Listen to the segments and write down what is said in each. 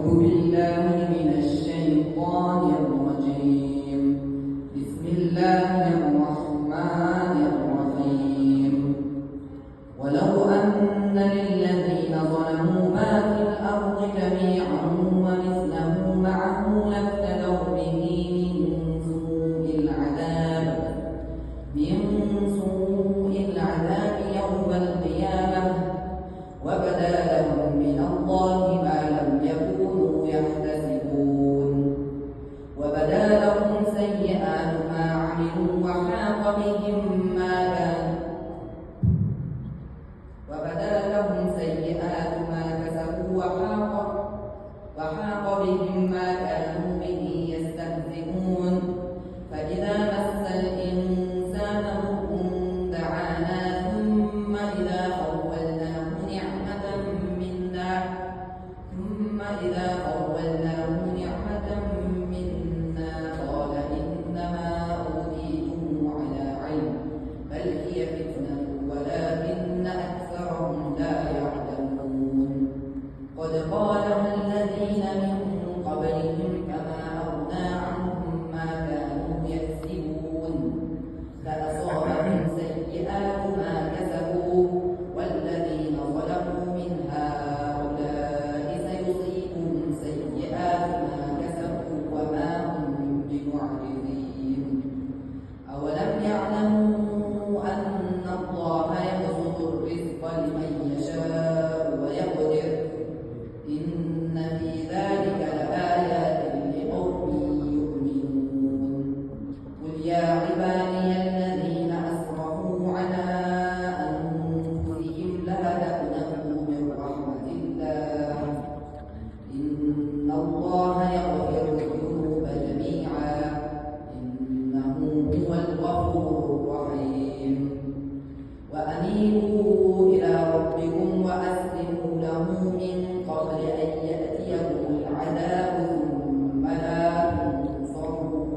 بالله من الشيطان الرجيم. بسم الله الرحمن الرحيم. ولو أن للذين ظلموا ما في الأرض جميعا ومثله معه لافتدوا به من سوء العذاب يوم القيامة، وبدا لهم من الله ما لم يكونوا يحتسبون، وبدا لهم سيئات ما عملوا وحاق بهم ما كسبوا وحاق بهم ما كانوا به يستهزئون. فإذا مس الإنسان ضر دعانا ثم إذا خولناه نعمة منا قال إنما أوتيته على علم بل هي فتنة ولكن أكثرهم لا يعلمون. قد قالها الذين من قبلهم فما أغنى عنهم ما كانوا يكسبون. فأصابهم سيئات ما كسبوا والذين ظلموا من هؤلاء سيصيبهم سيئات ما كسبوا وما هم بمعجزين. أولم يعلموا أن الله يبسط الرزق لمن يشاء ويقدر إن في ذلك لآيات لقوم يؤمنون. قل يا عبادي الذين أسرفوا على أنفسهم لا تقنطوا من رحمة الله إن الله يغفر الذنوب جميعا إنه هو الغفور الرحيم. وأنيبوا إلى ربكم وأسلموا له من قبل أن يأتيكم العذاب ثم لا تنصرون.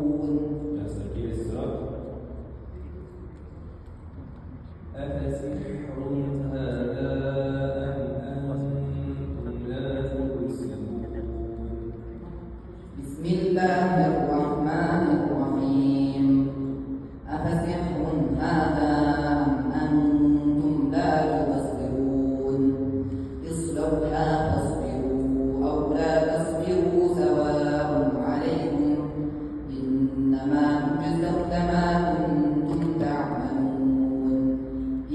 أفسحر هذا أم أنتم لا تبصرون. بسم الله الرحمن الرحيم. أفسحر هذا أم أنتم لا تبصرون. اصلوها فاصبروا أو لا تصبروا سواء عليكم إنما تجزون ما كنتم تعملون.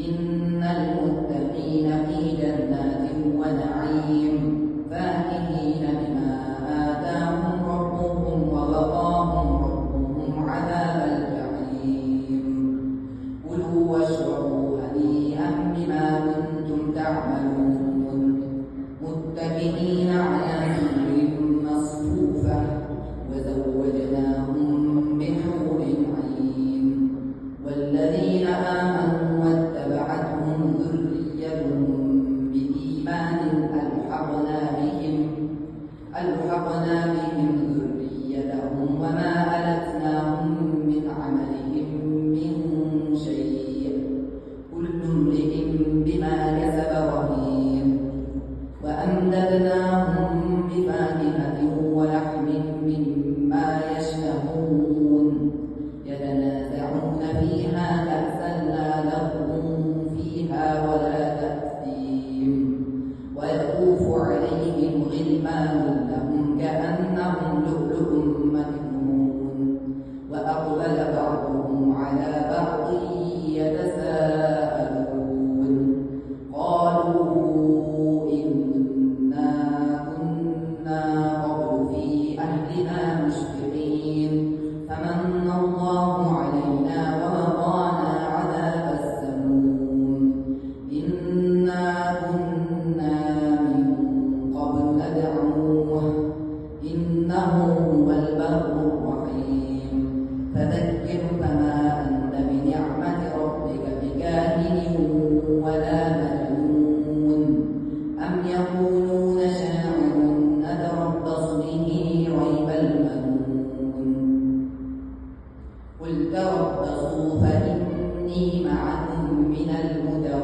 إن المتقين في جنات ونعيم فاكهين بما آتاهم ربهم ووقاهم ربهم عذاب الجحيم. كلوا واشربوا هنيئا بما كنتم تعملون متكئين على سرر مصفوفة وزوجناهم بحور عين. والذين آمنوا واتبعتهم ذريتهم بإيمان ألحقنا بهم ذريتهم وما ألتناهم من عملهم من شيء كل امرئ بما كسب رهين. وأمددناهم بفاكهة ولحم مما يشتهون يتنازعون فيها كأسا لا لغو فيها ولا تأثيم. ويطوف عليهم غلمان لهم كأنهم لؤلؤ مكنون. وأقبل بعضهم على بعض يتساءلون قالوا إنا كنا قبل في أهلنا مشفقين فمن الله علينا ووقانا عذاب السموم. إنا كنا من قبل ندعوه إنه هو البر الرحيم. فذكر فما أنت بنعمة ربك بكاهن ولا مجنون. أم يقولون شاعر نتربص به ريب المنون. قل تربصوا فإني معكم من المتربصين